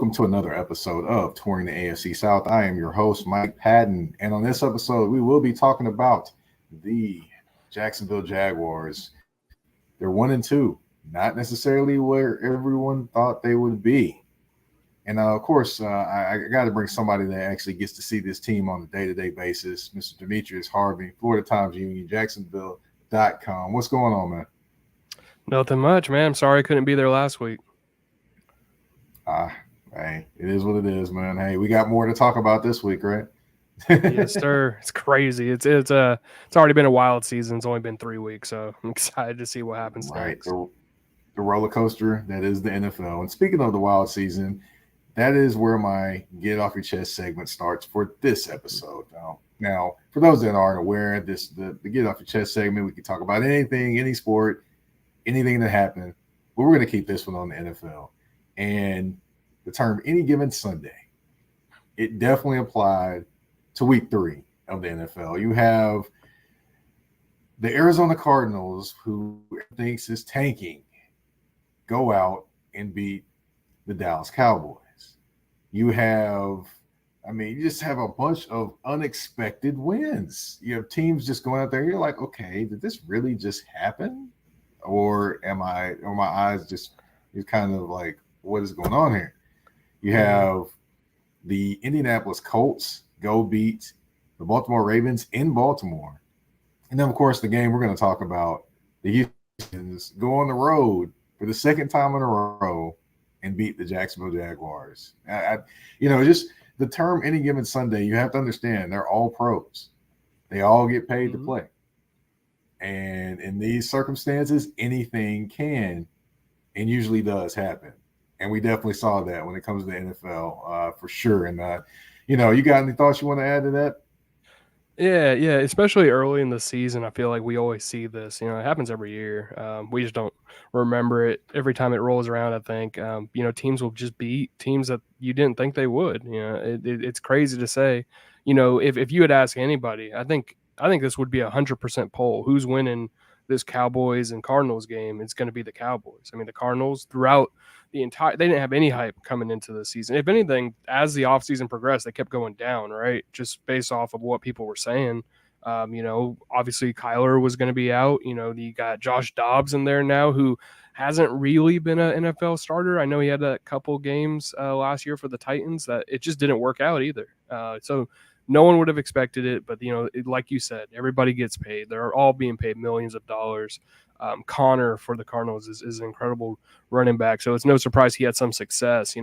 welcome to another episode of Touring the AFC South. I am your host, Mike Patton, and on this episode, we will be talking about the Jacksonville Jaguars. They're 1-2, not necessarily where everyone thought they would be. And of course, I got to bring somebody that actually gets to see this team on a day-to-day basis, Mr. Demetrius Harvey, Florida Times Union, Jacksonville.com. What's going on, man? Nothing much, man. I'm sorry I couldn't be there last week. Hey, it is what it is, man. Hey, we got more to talk about this week, right? Yes, sir. It's crazy. It's already been a wild season. It's only been 3 weeks, so I'm excited to see what happens next. The roller coaster that is the NFL. And speaking of the wild season, that is where my Get Off Your Chest segment starts for this episode. Now, for those that aren't aware, the Get Off Your Chest segment, we can talk about anything, any sport, anything that happened. But we're going to keep this one on the NFL. And the term any given Sunday, it definitely applied to week 3 of the NFL. You have the Arizona Cardinals, who thinks is tanking, go out and beat the Dallas Cowboys. You just have a bunch of unexpected wins. You have teams just going out there, you're like, okay, did this really just happen? Or my eyes just kind of like, what is going on here? You have the Indianapolis Colts go beat the Baltimore Ravens in Baltimore. And then, of course, the game we're going to talk about, the Houston's go on the road for the second time in a row and beat the Jacksonville Jaguars. Just the term any given Sunday, you have to understand they're all pros. They all get paid to play. And in these circumstances, anything can and usually does happen. And we definitely saw that when it comes to the NFL, for sure. And, you got any thoughts you want to add to that? Yeah, especially early in the season, I feel like we always see this. It happens every year. We just don't remember it every time it rolls around, I think. Teams will just beat teams that you didn't think they would. It's crazy to say. If you had asked anybody, I think this would be 100% poll. Who's winning this Cowboys and Cardinals game? It's going to be the Cowboys. I mean, the Cardinals throughout they didn't have any hype coming into the season. If anything, as the offseason progressed, they kept going down, right? Just based off of what people were saying. Obviously Kyler was going to be out. You got Josh Dobbs in there now, who hasn't really been an NFL starter. I know he had a couple games last year for the Titans that it just didn't work out either. So no one would have expected it, but like you said, everybody gets paid. They're all being paid millions of dollars. Connor for the Cardinals is an incredible running back, so it's no surprise he had some success.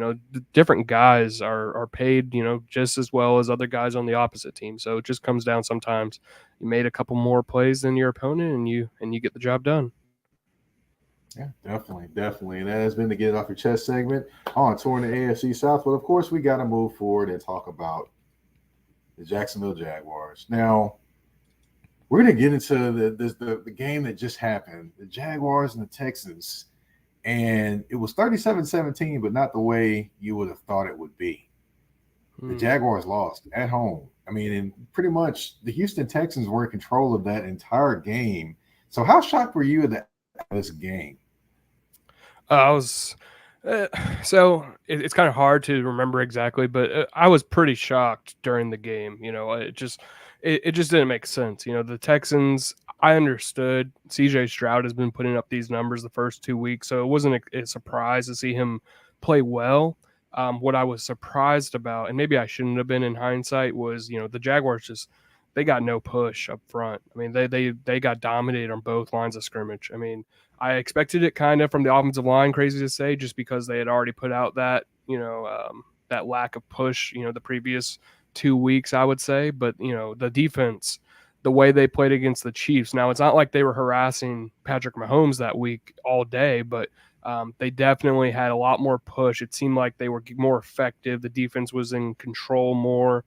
Different guys are paid, just as well as other guys on the opposite team. So it just comes down sometimes you made a couple more plays than your opponent, and you get the job done. Yeah, definitely. And that has been the Get It Off Your Chest segment on Touring the AFC South. But of course, we got to move forward and talk about the Jacksonville Jaguars. Now, we're going to get into the game that just happened, the Jaguars and the Texans. And it was 37-17, but not the way you would have thought it would be. The Jaguars lost at home. I mean, and pretty much the Houston Texans were in control of that entire game. So how shocked were you at this game? I was so it's kind of hard to remember exactly, but I was pretty shocked during the game. It just didn't make sense. The Texans, I understood CJ Stroud has been putting up these numbers the first 2 weeks, so it wasn't a surprise to see him play well. What I was surprised about, and maybe I shouldn't have been in hindsight, was the Jaguars they got no push up front. I mean, they got dominated on both lines of scrimmage. I mean, I expected it kind of from the offensive line, crazy to say, just because they had already put out that, that lack of push, the previous 2 weeks, I would say. But, the defense, the way they played against the Chiefs. Now, it's not like they were harassing Patrick Mahomes that week all day, but they definitely had a lot more push. It seemed like they were more effective. The defense was in control more.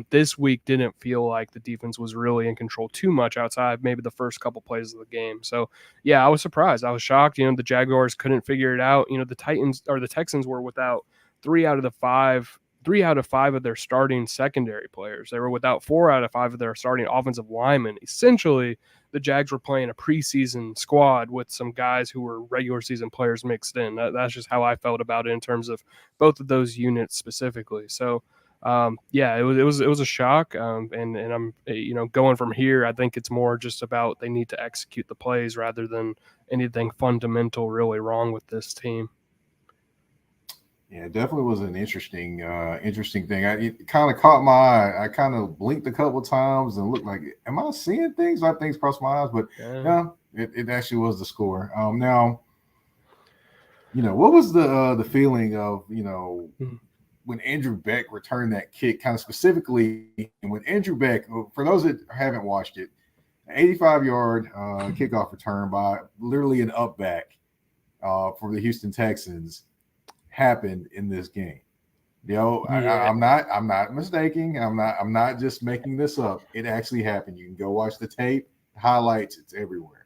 This week didn't feel like the defense was really in control too much outside maybe the first couple plays of the game. So, yeah, I was surprised. I was shocked. The Jaguars couldn't figure it out. The Texans were without 3 out of 5 of their starting secondary players. They were without 4 out of 5 of their starting offensive linemen. Essentially, the Jags were playing a preseason squad with some guys who were regular season players mixed in. That's just how I felt about it in terms of both of those units specifically. So yeah, it was a shock. And I'm, going from here, I think it's more just about they need to execute the plays rather than anything fundamental really wrong with this team. Yeah, it definitely was an interesting thing. It kind of caught my eye. I kind of blinked a couple times and looked like, am I seeing things? I things crossed my eyes, but no, it actually was the score. Now, what was the feeling of when Andrew Beck returned that kick, kind of specifically, and when Andrew Beck, for those that haven't watched it, an 85-yard kickoff return by literally an up back for the Houston Texans happened in this game. I'm not mistaking. I'm not just making this up. It actually happened. You can go watch the tape, highlights. It's everywhere.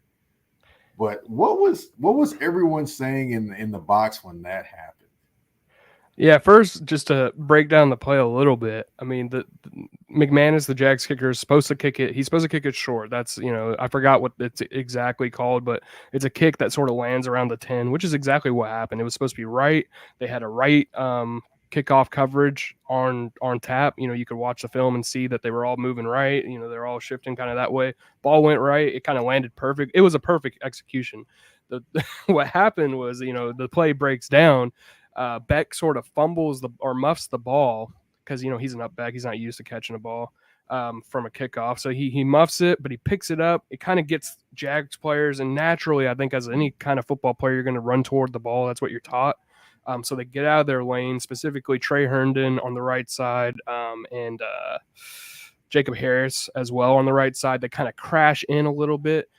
But what was everyone saying in the box when that happened? Yeah, first, just to break down the play a little bit. I mean, the McManus, the Jags kicker, is supposed to kick it. He's supposed to kick it short. That's, I forgot what it's exactly called, but it's a kick that sort of lands around the 10, which is exactly what happened. It was supposed to be right. They had a right kickoff coverage on tap. You could watch the film and see that they were all moving right. They're all shifting kind of that way. Ball went right. It kind of landed perfect. It was a perfect execution. What happened was, the play breaks down. Beck sort of fumbles or muffs the ball because he's an up back. He's not used to catching a ball from a kickoff, so he muffs it, but he picks it up. It kind of gets Jags players, and naturally, I think as any kind of football player, you're going to run toward the ball. That's what you're taught. So they get out of their lane, specifically Trey Herndon on the right side, and Jacob Harris as well on the right side. They kind of crash in a little bit.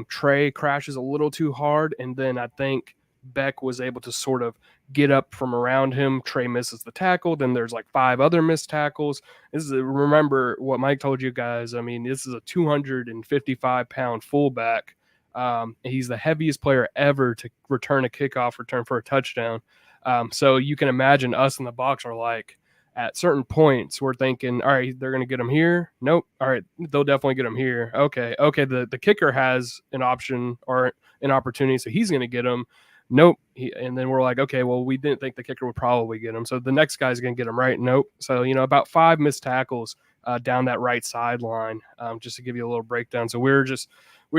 Trey crashes a little too hard, and then I think Beck was able to sort of get up from around him. Trey misses the tackle. Then there's like 5 other missed tackles. Remember what Mike told you guys. I mean, this is a 255-pound fullback. He's the heaviest player ever to return for a touchdown. So you can imagine us in the box are like, at certain points, we're thinking, all right, they're going to get him here. Nope. All right, they'll definitely get him here. Okay. The kicker has an option or an opportunity, so he's going to get him. Nope. And then we're like, okay, well, we didn't think the kicker would probably get him. So the next guy's going to get him right. Nope. So, about 5 missed tackles down that right sideline, just to give you a little breakdown. So we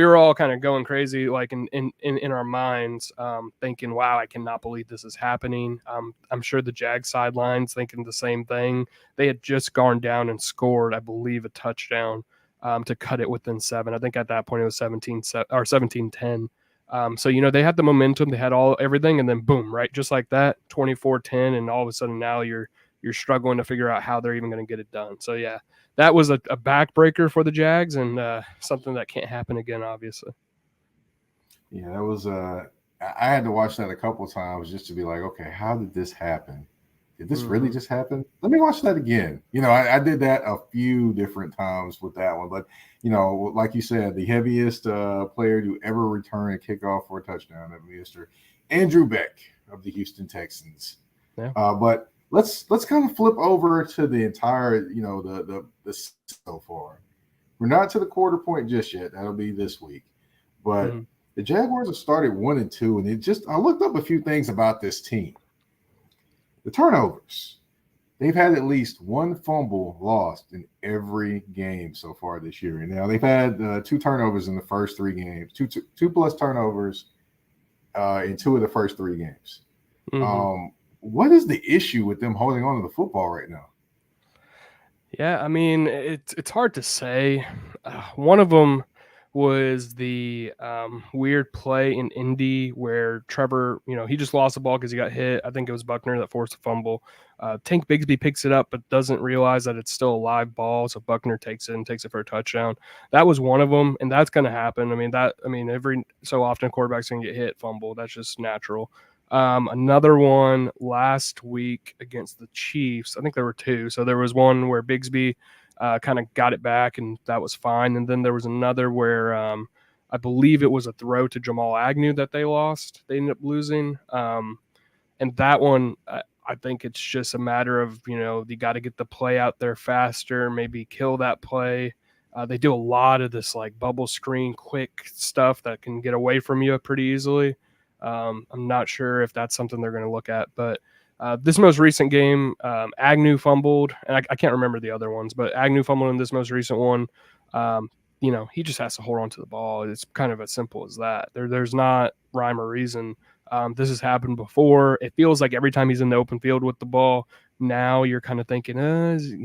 were all kind of going crazy, like in our minds, thinking, wow, I cannot believe this is happening. I'm sure the Jag sidelines thinking the same thing. They had just gone down and scored, I believe, a touchdown to cut it within 7. I think at that point it was 17-10. So, they had the momentum, they had everything, and then boom, right, just like that, 24-10, and all of a sudden now you're struggling to figure out how they're even going to get it done. So, yeah, that was a backbreaker for the Jags and something that can't happen again, obviously. Yeah, that was I had to watch that a couple of times just to be like, okay, how did this happen? Did this really just happen? Let me watch that again. I did that a few different times with that one, but like you said, the heaviest player to ever return a kickoff for a touchdown, that Mr. Andrew Beck of the Houston Texans. Yeah. But let's kind of flip over to the entire, the so far. We're not to the quarter point just yet. That'll be this week, but the Jaguars have started 1-2, and I looked up a few things about this team. The turnovers. They've had at least 1 fumble lost in every game so far this year. And now they've had 2 turnovers in the first 3 games, two plus turnovers in 2 of the first 3 games. What is the issue with them holding on to the football right now? Yeah, I mean, it's hard to say. One of them was the weird play in Indy where Trevor, he just lost the ball because he got hit. I think it was Buckner that forced a fumble. Tank Bigsby picks it up but doesn't realize that it's still a live ball, so Buckner takes it for a touchdown. That was one of them, and that's going to happen. Every so often quarterback's going to get hit, fumble. That's just natural. Another one last week against the Chiefs. I think there were 2. So there was one where Bigsby kind of got it back, and that was fine. And then there was another where I believe it was a throw to Jamal Agnew that they lost. They ended up losing. And that one, I think it's just a matter of, you got to get the play out there faster, maybe kill that play. They do a lot of this like bubble screen, quick stuff that can get away from you pretty easily. I'm not sure if that's something they're going to look at, but this most recent game, Agnew fumbled, and I can't remember the other ones, but Agnew fumbled in this most recent one. Um, he just has to hold on to the ball. It's kind of as simple as that. There's not rhyme or reason. This has happened before. It feels like every time he's in the open field with the ball, now you're kind of thinking,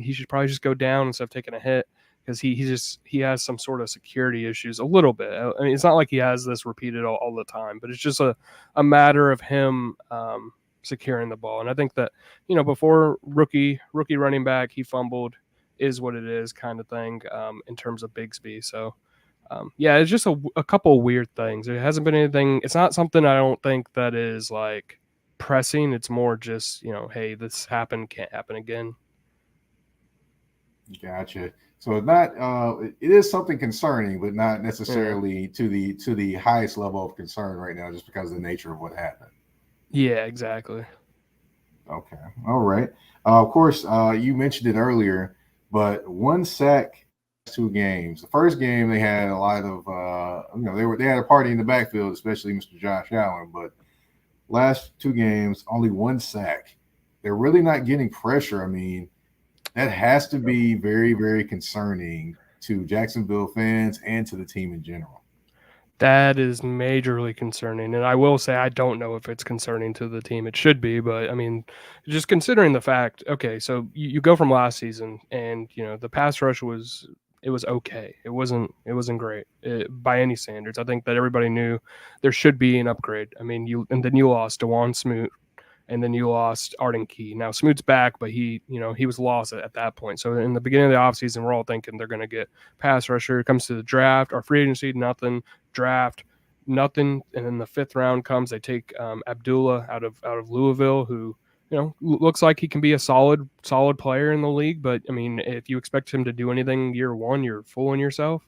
he should probably just go down instead of taking a hit, because he has some sort of security issues a little bit. I mean, it's not like he has this repeated all the time, but it's just a matter of him securing the ball. And I think that, before rookie running back, he fumbled, is what it is kind of thing, in terms of Bigsby. So yeah, it's just a couple weird things. It hasn't been anything. It's not something I don't think that is like pressing. It's more just, hey, this happened, can't happen again. Gotcha. So it's not. It is something concerning, but not necessarily to the highest level of concern right now, just because of the nature of what happened. Yeah, exactly. Okay. All right. Of course, you mentioned it earlier, but one sack, 2 games. The first game they had a lot of, they had a party in the backfield, especially Mr. Josh Allen. But last 2 games, only 1 sack. They're really not getting pressure. I mean, that has to be very, very concerning to Jacksonville fans and to the team in general. That is majorly concerning. And I will say, I don't know if it's concerning to the team. It should be, but I mean, just considering the fact, okay, so you go from last season and, the pass rush was okay. It wasn't great by any standards. I think that everybody knew there should be an upgrade. I mean, then you lost Dewan Smoot, and then you lost Arden Key. Now Smoot's back, but he was lost at that point. So in the beginning of the offseason, we're all thinking they're going to get pass rusher. It comes to the draft or free agency, nothing. Draft, nothing. And then the 5th round comes. They take Abdullah out of Louisville, who looks like he can be a solid player in the league. But I mean, if you expect him to do anything year one, you're fooling yourself.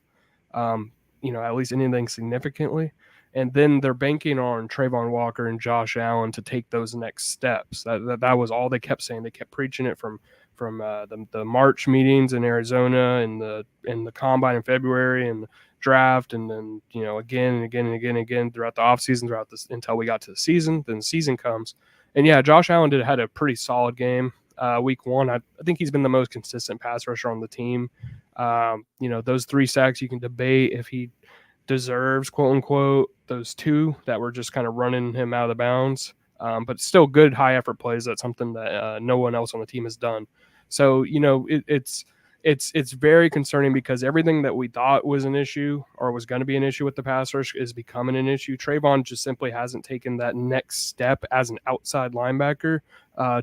At least anything significantly. And then they're banking on Trayvon Walker and Josh Allen to take those next steps. That was all they kept saying. They kept preaching it from the March meetings in Arizona and the combine in February and the draft, and then again and again and again and again throughout the offseason, throughout this until we got to the season. Then the season comes, and yeah, Josh Allen had a pretty solid game. Week 1, I think he's been the most consistent pass rusher on the team. Those 3 sacks, you can debate if he deserves, quote unquote, those 2 that were just kind of running him out of the bounds. But still good high effort plays. That's something that no one else on the team has done. So, it's very concerning because everything that we thought was an issue or was going to be an issue with the pass rush is becoming an issue. Trayvon just simply hasn't taken that next step as an outside linebacker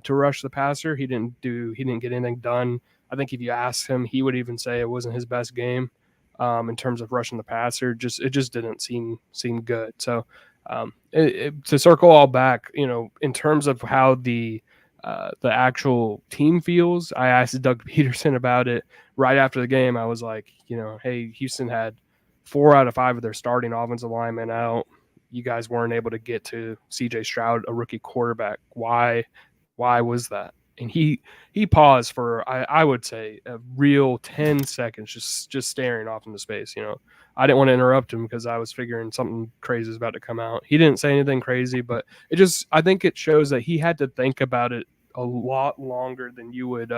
to rush the passer. He didn't get anything done. I think if you ask him, he would even say it wasn't his best game. In terms of rushing the passer, it just didn't seem good. So to circle all back, in terms of how the actual team feels, I asked Doug Peterson about it right after the game. I was like, hey, Houston had 4 out of 5 of their starting offensive linemen out. You guys weren't able to get to C.J. Stroud, a rookie quarterback. Why was that? And he paused for I would say a real 10 seconds, just staring off into space. I didn't want to interrupt him because I was figuring something crazy is about to come out. He didn't say anything crazy, but I think it shows that he had to think about it a lot longer than you would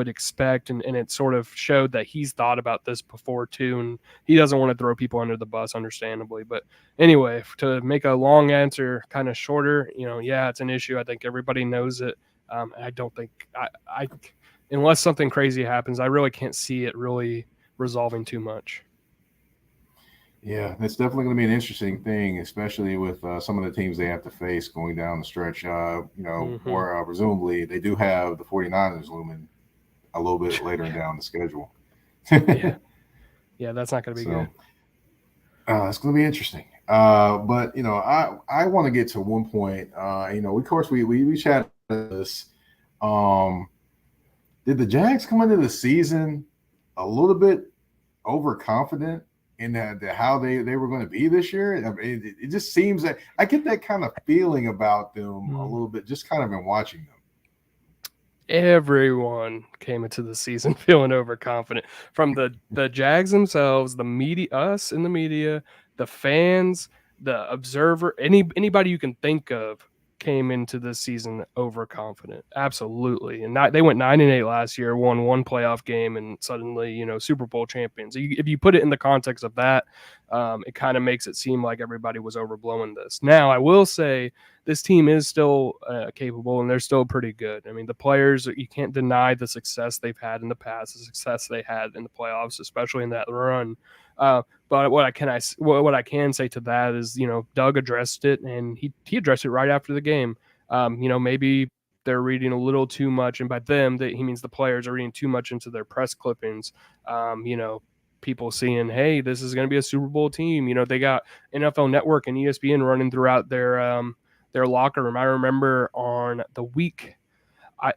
expect, and it sort of showed that he's thought about this before too, and he doesn't want to throw people under the bus, understandably. But anyway, to make a long answer kind of shorter, yeah, it's an issue. I think everybody knows it. I don't think I unless something crazy happens, I really can't see it really resolving too much. Yeah, it's definitely going to be an interesting thing, especially with some of the teams they have to face going down the stretch. Or presumably they do have the 49ers looming a little bit later down the schedule. Yeah, that's not going to be good. It's going to be interesting. But I want to get to one point. Of course we chatted this. Did the Jags come into the season a little bit overconfident in how they were going to be this year? I mean, it just seems that I get that kind of feeling about them a little bit, just kind of in watching them. Everyone came into the season feeling overconfident, from the Jags themselves, the media, us in the media, the fans, the observer, anybody you can think of came into this season overconfident. Absolutely. And they went 9-8 last year, won one playoff game, and suddenly, Super Bowl champions. If you put it in the context of that, it kind of makes it seem like everybody was overblowing this. Now, I will say this team is still capable, and they're still pretty good. I mean, the players, you can't deny the success they've had in the past, the success they had in the playoffs, especially in that run. But what I can say to that is, Doug addressed it, and he addressed it right after the game. Maybe they're reading a little too much, and by them, he means the players are reading too much into their press clippings. People seeing, hey, this is going to be a Super Bowl team. They got NFL Network and ESPN running throughout their locker room. I remember on the week, I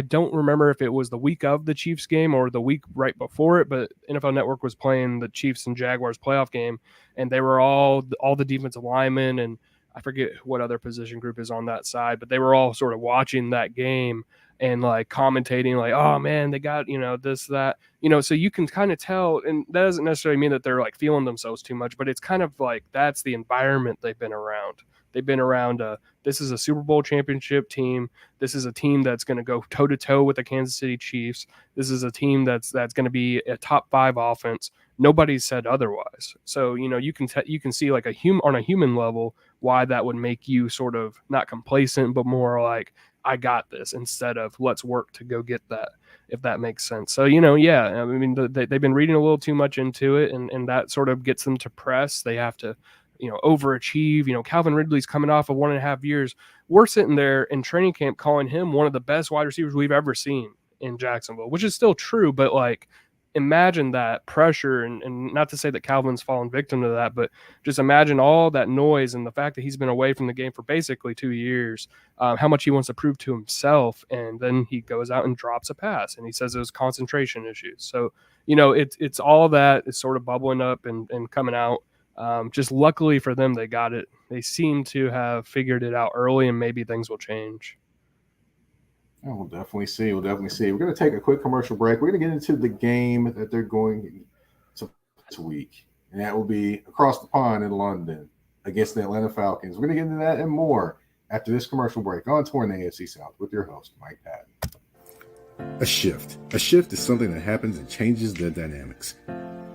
don't remember if it was the week of the Chiefs game or the week right before it, but NFL Network was playing the Chiefs and Jaguars playoff game, and they were all the defensive linemen, and I forget what other position group is on that side, but they were all sort of watching that game and like commentating, like, oh man, they got, this, that, so you can kind of tell, and that doesn't necessarily mean that they're like feeling themselves too much, but it's kind of like that's the environment they've been around. They've been around. This is a Super Bowl championship team. This is a team that's going to go toe to toe with the Kansas City Chiefs. This is a team that's going to be a top 5 offense. Nobody's said otherwise. So you can see like on a human level why that would make you sort of not complacent, but more like, I got this, instead of let's work to go get that, if that makes sense. So yeah, I mean they've been reading a little too much into it, and that sort of gets them to press. They have to overachieve. Calvin Ridley's coming off of 1.5 years. We're sitting there in training camp calling him one of the best wide receivers we've ever seen in Jacksonville, which is still true, but like, imagine that pressure, and not to say that Calvin's fallen victim to that, but just imagine all that noise and the fact that he's been away from the game for basically 2 years, how much he wants to prove to himself, and then he goes out and drops a pass, and he says it was concentration issues. So, it's all that is sort of bubbling up and coming out. Just luckily for them, they got it. They seem to have figured it out early, and maybe things will change. Yeah, we'll definitely see. We're going to take a quick commercial break. We're going to get into the game that they're going to this week, and that will be across the pond in London against the Atlanta Falcons. We're going to get into that and more after this commercial break on Touring the AFC South with your host, Mike Patton. A shift. A shift is something that happens and changes the dynamics.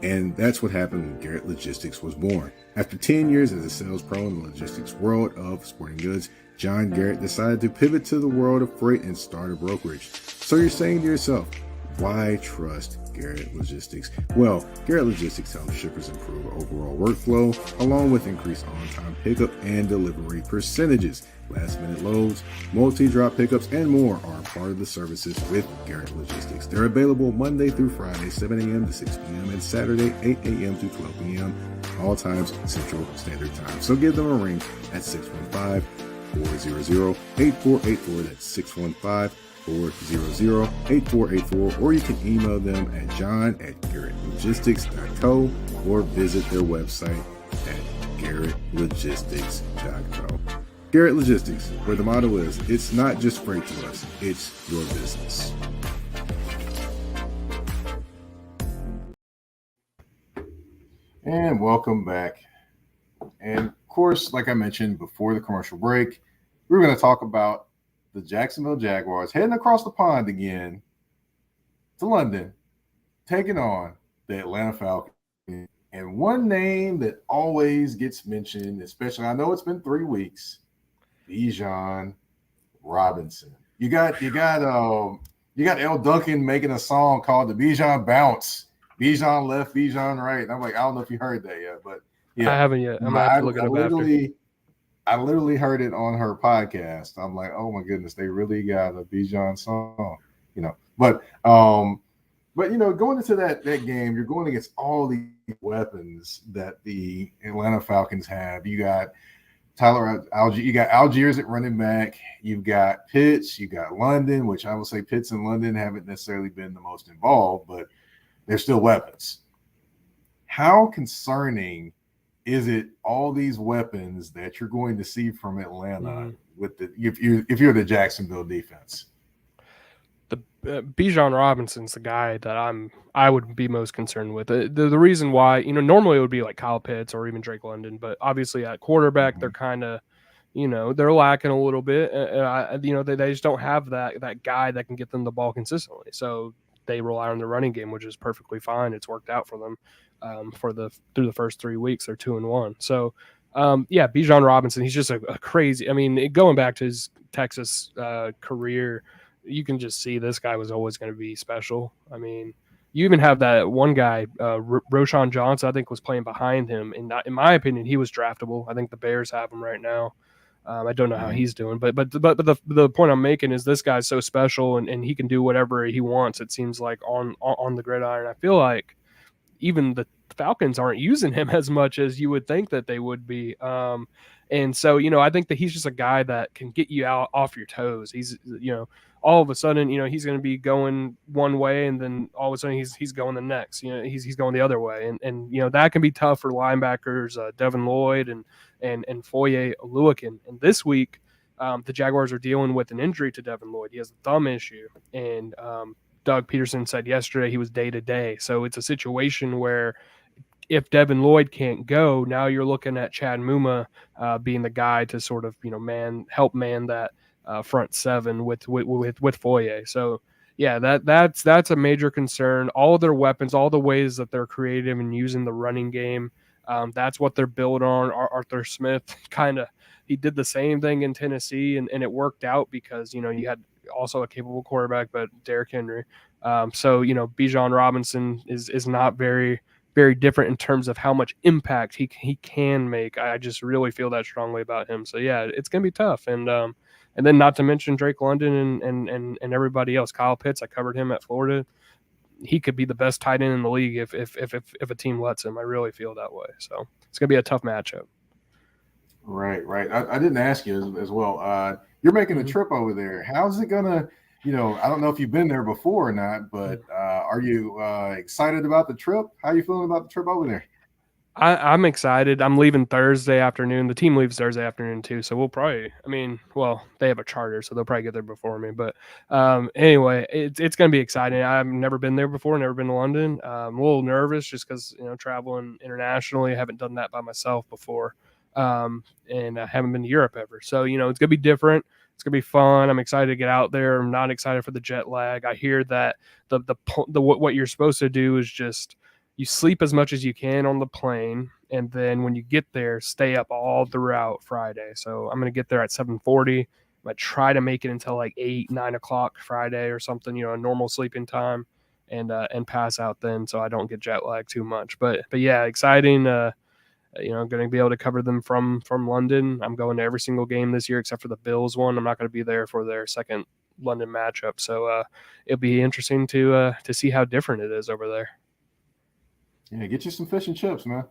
And that's what happened when Garrett Logistics was born. After 10 years as a sales pro in the logistics world of sporting goods, John Garrett decided to pivot to the world of freight and start a brokerage. So you're saying to yourself, why trust Garrett Logistics? Well, Garrett Logistics helps shippers improve overall workflow, along with increased on-time pickup and delivery percentages. Last-minute loads, multi-drop pickups, and more are part of the services with Garrett Logistics. They're available Monday through Friday, 7 a.m. to 6 p.m., and Saturday, 8 a.m. to 12 p.m., all times Central Standard Time. So give them a ring at 615-400-8484. That's 615-400-8484, or you can email them at john@garrettlogistics.co or visit their website at garrettlogistics.co. Garrett Logistics, where the motto is, it's not just freight to us, it's your business. And welcome back. And of course, like I mentioned before the commercial break, we're going to talk about the Jacksonville Jaguars heading across the pond again to London, taking on the Atlanta Falcons. And one name that always gets mentioned, especially, I know it's been 3 weeks, Bijan Robinson. You got L. Duncan making a song called the Bijan Bounce. Bijan left, Bijan right. And I'm like, I don't know if you heard that yet, but yeah. I haven't yet. I'm gonna have to look it up after. I literally heard it on her podcast. I'm like, oh my goodness, they really got a Bijan song, But going into that game, you're going against all these weapons that the Atlanta Falcons have. You got you got Algiers at running back. You've got Pitts. You got London, which I will say Pitts and London haven't necessarily been the most involved, but they're still weapons. How concerning is it, all these weapons that you're going to see from Atlanta with if you're the Jacksonville defense? The Bijan Robinson's the guy that I would be most concerned with. The reason why, normally it would be like Kyle Pitts or even Drake London, but obviously at quarterback they're Mhm. kind of, they're lacking a little bit. They just don't have that guy that can get them the ball consistently. So they rely on the running game, which is perfectly fine. It's worked out for them through the first 3 weeks. They're 2-1. So yeah, Bijan Robinson, he's just a crazy. I mean, going back to his Texas career, you can just see this guy was always going to be special. I mean, you even have that one guy, Roshan Johnson, I think was playing behind him. And in my opinion, he was draftable. I think the Bears have him right now. I don't know how Mhm. he's doing, but the point I'm making is this guy's so special and he can do whatever he wants. It seems like on the gridiron. I feel like even the Falcons aren't using him as much as you would think that they would be. And so, I think that he's just a guy that can get you out off your toes. He's, all of a sudden, he's going to be going one way, and then all of a sudden he's going the next. He's going the other way, and that can be tough for linebackers, Devin Lloyd and Foye Oluokun. And this week, the Jaguars are dealing with an injury to Devin Lloyd. He has a thumb issue, and Doug Peterson said yesterday he was day to day. So it's a situation where if Devin Lloyd can't go, now you're looking at Chad Muma being the guy to sort of help man that front seven with Foye. So yeah, that's a major concern. All of their weapons, all the ways that they're creative and using the running game, that's what they're built on. Arthur Smith kind of he did the same thing in Tennessee, and it worked out because you had also a capable quarterback, but Derrick Henry. So Bijan Robinson is not very different in terms of how much impact he can make. I just really feel that strongly about him. So yeah, it's gonna be tough. And then not to mention Drake London and everybody else. Kyle Pitts, I covered him at Florida. He could be the best tight end in the league if a team lets him. I really feel that way. So it's gonna be a tough matchup. Right, right. I didn't ask you as well. You're making a Mm-hmm. trip over there. How's it gonna? I don't know if you've been there before or not, but are you excited about the trip? How are you feeling about the trip over there? I'm excited. I'm leaving Thursday afternoon. The team leaves Thursday afternoon too, so we'll probably. I mean, well, they have a charter, so they'll probably get there before me. But anyway, it's going to be exciting. I've never been there before. Never been to London. I'm a little nervous just because traveling internationally. I haven't done that by myself before, and I haven't been to Europe ever. So it's going to be different. It's gonna be fun. I'm excited to get out there. I'm not excited for the jet lag. I hear that what you're supposed to do is just you sleep as much as you can on the plane, and then when you get there, stay up all throughout Friday. So I'm gonna get there at 7:40. I'm gonna try to make it until like 8, 9 o'clock Friday or something, a normal sleeping time, and pass out then, so I don't get jet lag too much. But yeah, exciting. Going to be able to cover them from London. I'm going to every single game this year except for the Bills one. I'm not going to be there for their second London matchup, so it'll be interesting to see how different it is over there. Yeah, get you some fish and chips, man.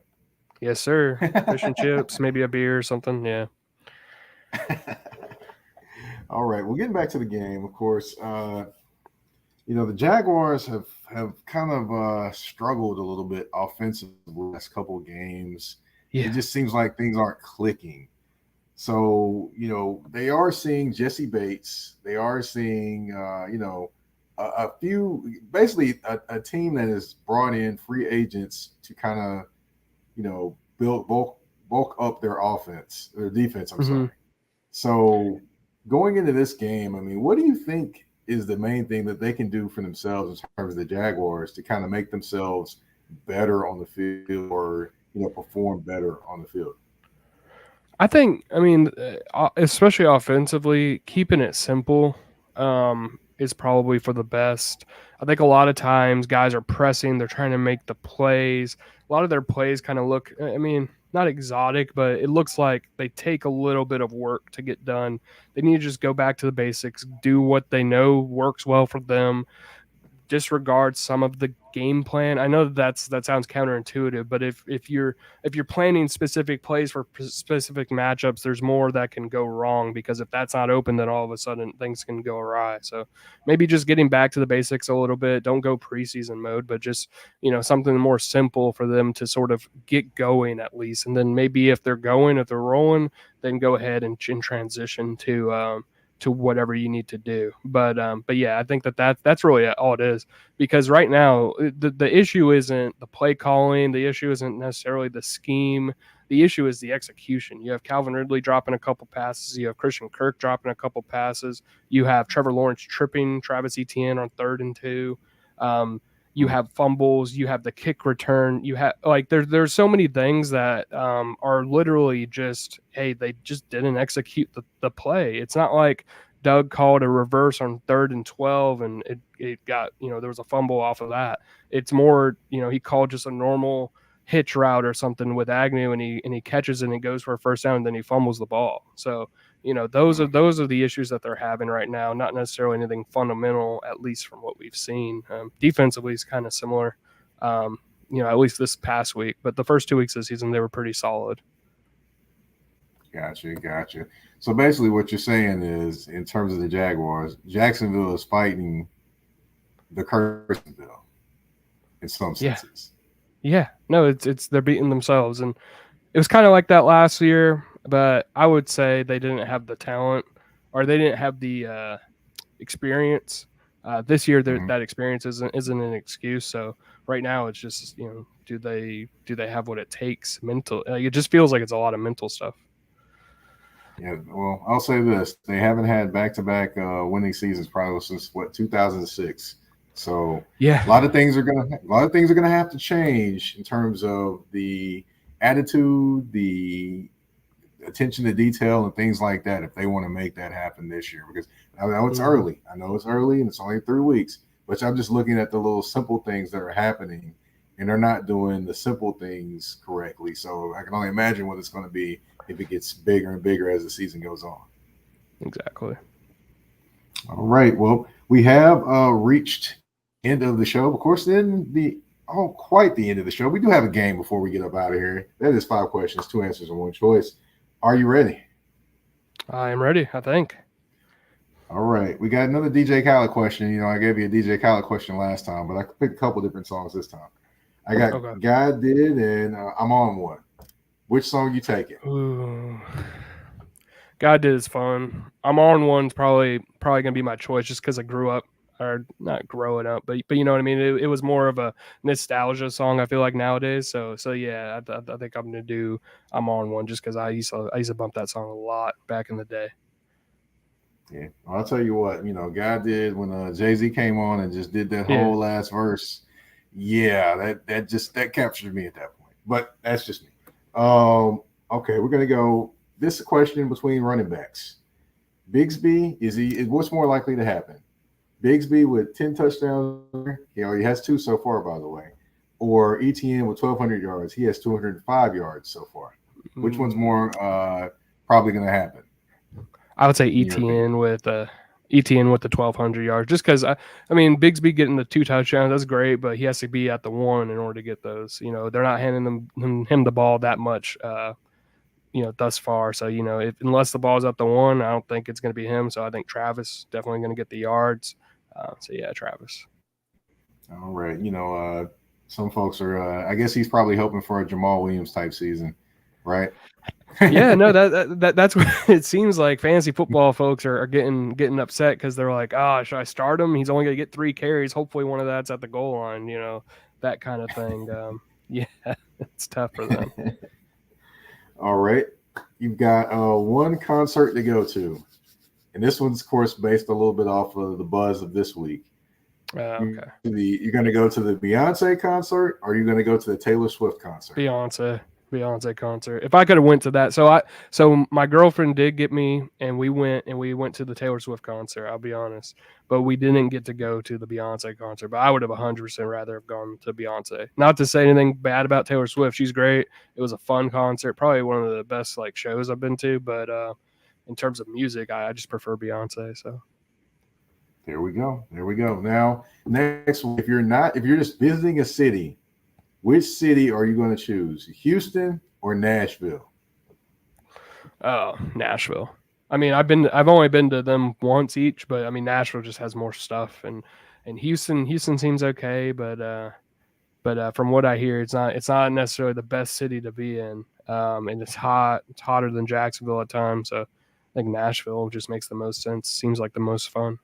Yes, sir. Fish and chips, maybe a beer or something. Yeah. All right. Well, getting back to the game, of course. The Jaguars have kind of struggled a little bit offensively the last couple of games. It Yeah. just seems like things aren't clicking. So, they are seeing Jesse Bates. They are seeing, a few, basically a team that has brought in free agents to kind of, build bulk up their defense. I'm Hmm. sorry. So going into this game, I mean, what do you think is the main thing that they can do for themselves in terms of the Jaguars to kind of make themselves better on the field or, perform better on the field? I mean, especially offensively, keeping it simple is probably for the best. I think a lot of times guys are pressing, they're trying to make the plays. A lot of their plays kind of look, I mean, not exotic, but it looks like they take a little bit of work to get done. They need to just go back to the basics, do what they know works well for them, disregard some of the game plan. I know that sounds counterintuitive, but if you're planning specific plays for specific matchups, there's more that can go wrong because if that's not open, then all of a sudden things can go awry. So maybe just getting back to the basics a little bit. Don't go preseason mode, but just something more simple for them to sort of get going at least, and then maybe if they're rolling, then go ahead and transition to whatever you need to do. But yeah, I think that's really all it is, because right now the issue isn't the play calling, the issue isn't necessarily the scheme. The issue is the execution. You have Calvin Ridley dropping a couple passes. You have Christian Kirk dropping a couple passes. You have Trevor Lawrence tripping Travis Etienne on 3rd and 2. You have fumbles. You have the kick return. You have there's so many things that are literally just, hey, they just didn't execute the play. It's not like Doug called a reverse on 3rd and 12 and it got, there was a fumble off of that. It's more, he called just a normal hitch route or something with Agnew, and he catches it and he goes for a first down, and then he fumbles the ball. So those are the issues that they're having right now. Not necessarily anything fundamental, at least from what we've seen. Defensively is kind of similar, at least this past week. But the first 2 weeks of the season, they were pretty solid. Gotcha. So basically what you're saying is, in terms of the Jaguars, Jacksonville is fighting the Cursonville in some senses. Yeah. No, it's they're beating themselves. And it was kind of like that last year, but I would say they didn't have the talent, or they didn't have the experience. This year, that experience isn't an excuse. So right now, it's just, do they have what it takes mental? It just feels like it's a lot of mental stuff. Yeah, well, I'll say this: they haven't had back-to-back winning seasons probably since 2006. So yeah, a lot of things are gonna have to change in terms of the attitude, the attention to detail, and things like that if they want to make that happen this year. Because I know it's early. I know it's early, and it's only 3 weeks. But I'm just looking at the little simple things that are happening, and they're not doing the simple things correctly. So I can only imagine what it's going to be if it gets bigger and bigger as the season goes on. Exactly. All right. Well, we have reached end of the show. Of course, then quite the end of the show. We do have a game before we get up out of here. That is 5 questions, 2 answers, and 1 choice. Are you ready? I am ready, I think. All right. We got another DJ Khaled question. I gave you a DJ Khaled question last time, but I picked a couple different songs this time. I got God Did and I'm On One. Which song you taking? Ooh. God Did is fun. I'm On One's probably going to be my choice, just because I grew up, or not growing up, but you know what I mean? It was more of a nostalgia song, I feel like, nowadays. So yeah, I think I'm going to do I'm On One, just because I used to bump that song a lot back in the day. Yeah, well, I'll tell you what, God Did, when Jay-Z came on and just did that whole last verse. Yeah, that captured me at that point. But that's just me. Okay, we're gonna go. This question between running backs. Bigsby, what's more likely to happen? Bigsby with 10 touchdowns. He has 2 so far, by the way. Or ETN with 1,200 yards. He has 205 yards so far. Which one's more probably going to happen? I would say ETN with the 1,200 yards, just because Bigsby getting the 2 touchdowns, that's great, but he has to be at the 1 in order to get those. They're not handing him the ball that much, thus far. So unless the ball's at the 1, I don't think it's going to be him. So I think Travis definitely going to get the yards. So yeah, Travis. All right, some folks are. I guess he's probably hoping for a Jamal Williams type season, right? Yeah, no, that's what it seems like. Fantasy football folks are getting upset because they're like, should I start him? He's only going to get 3 carries. Hopefully one of that's at the goal line, that kind of thing. Yeah, it's tough for them. All right. You've got 1 concert to go to. And this one's, of course, based a little bit off of the buzz of this week. Okay. You're going to go to the Beyonce concert, or are you going to go to the Taylor Swift concert? Beyonce concert. If I could have went to that, so my girlfriend did get me, and we went to the Taylor Swift concert. I'll be honest, but we didn't get to go to the Beyonce concert. But I would have 100% rather have gone to Beyonce. Not to say anything bad about Taylor Swift, she's great. It was a fun concert, probably one of the best shows I've been to. But in terms of music, I just prefer Beyonce. So there we go. Now, next, if you're just visiting a city, which city are you going to choose, Houston or Nashville? Oh, Nashville. I've only been to them once each, but Nashville just has more stuff, and Houston seems okay, but from what I hear, it's not necessarily the best city to be in, and it's hot. It's hotter than Jacksonville at times, so think Nashville just makes the most sense. Seems like the most fun.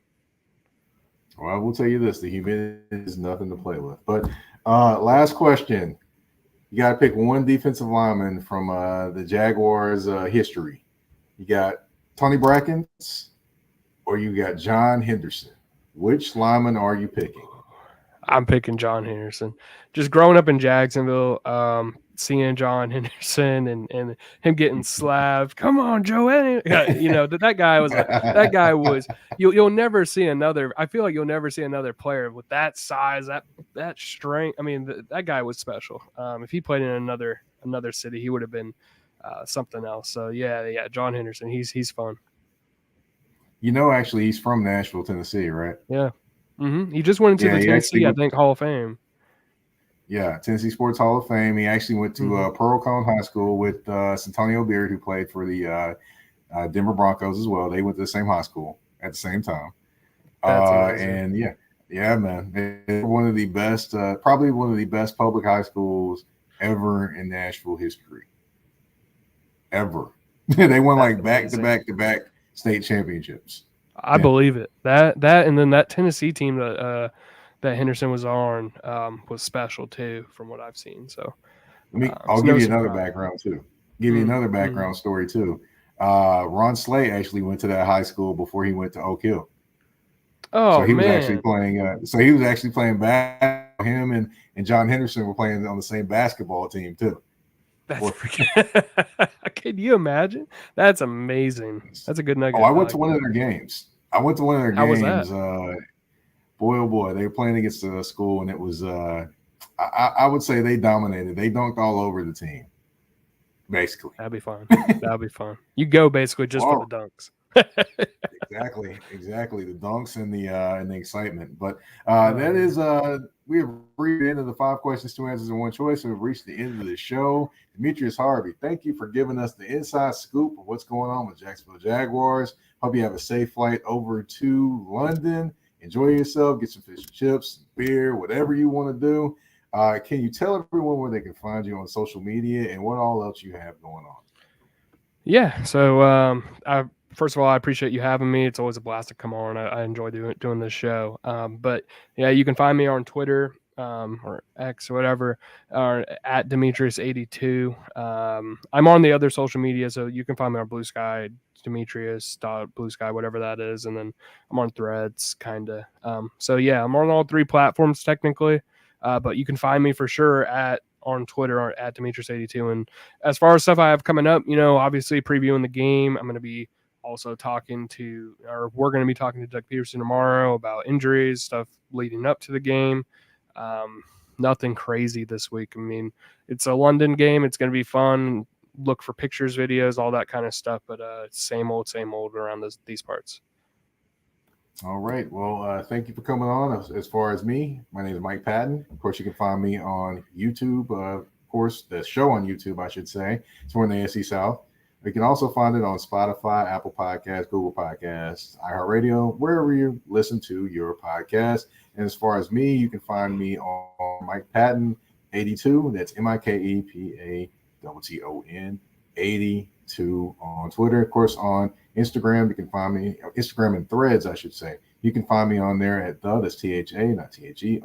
Well, I will tell you this: the humidity is nothing to play with. But last question: you got to pick one defensive lineman from the Jaguars' history. You got Tony Brackens, or you got John Henderson. Which lineman are you picking? I'm picking John Henderson. Just growing up in Jacksonville, seeing John Henderson and him getting slapped. Come on, Joe. You know, that guy was that guy was you'll never see another. I feel like you'll never see another player with that size, that strength. I mean, that guy was special. If he played in another city, he would have been something else. So yeah, John Henderson. He's fun. You know, actually, he's from Nashville, Tennessee, right? Yeah. Mm-hmm. He just went into the Tennessee, I think, Hall of Fame. Yeah, Tennessee Sports Hall of Fame. He actually went to Pearl Cone High School with Santonio Beard, who played for the Denver Broncos as well. They went to the same high school at the same time. And yeah, man, they're one of the best, probably one of the best public high schools ever in Nashville history. Ever. They won like back-to-back state championships. I believe it. That and then that Tennessee team that Henderson was on was special too, from what I've seen. So I'll give you another background too. Give you another background story too. Ron Slay actually went to that high school before he went to Oak Hill. Oh, so he man. was actually playing. So he was actually playing basketball. Him and John Henderson were playing on the same basketball team too. That's Can you imagine? That's amazing. That's a good nugget. Oh, I went to one of their games. How was that? Boy, oh boy, they were playing against the school, and it was. I would say they dominated. They dunked all over the team. Basically, that'd be fun. That'd be fun. You go basically just for the dunks. Exactly. The dunks and the excitement. But that is we have reached the end of the 5 questions, 2 answers, and 1 choice, and we've reached the end of the show. Demetrius Harvey, thank you for giving us the inside scoop of what's going on with Jacksonville Jaguars. Hope you have a safe flight over to London. Enjoy yourself. Get some fish and chips, beer, whatever you want to do. Can you tell everyone where they can find you on social media and what all else you have going on? Yeah. So first of all, I appreciate you having me. It's always a blast to come on. I enjoy doing this show. But yeah, you can find me on Twitter or X or whatever, or at Demetrius82. I'm on the other social media, so you can find me on Blue Sky, Demetrius.Blue Sky, whatever that is. And then I'm on Threads, kind of. So yeah, I'm on all 3 platforms technically. But you can find me for sure on Twitter or at Demetrius82. And as far as stuff I have coming up, obviously previewing the game, I'm going to be also we're going to be talking to Doug Peterson tomorrow about injuries, stuff leading up to the game. Nothing crazy this week. I mean, it's a London game. It's going to be fun. Look for pictures, videos, all that kind of stuff. But same old around these parts. All right. Well, thank you for coming on. As far as me, my name is Mike Patton. Of course, you can find me on YouTube. Of course, the show on YouTube, I should say. It's in the AFC South. You can also find it on Spotify, Apple Podcasts, Google Podcasts, iHeartRadio, wherever you listen to your podcast. And as far as me, you can find me on Mike Patton 82. That's MikePaton 82 on Twitter. Of course, on Instagram, you can find me, Instagram and Threads, I should say. You can find me on there at that's THA, not THE,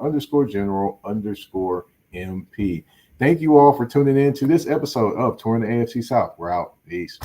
_general_MP. Thank you all for tuning in to this episode of Touring the AFC South. We're out. Peace.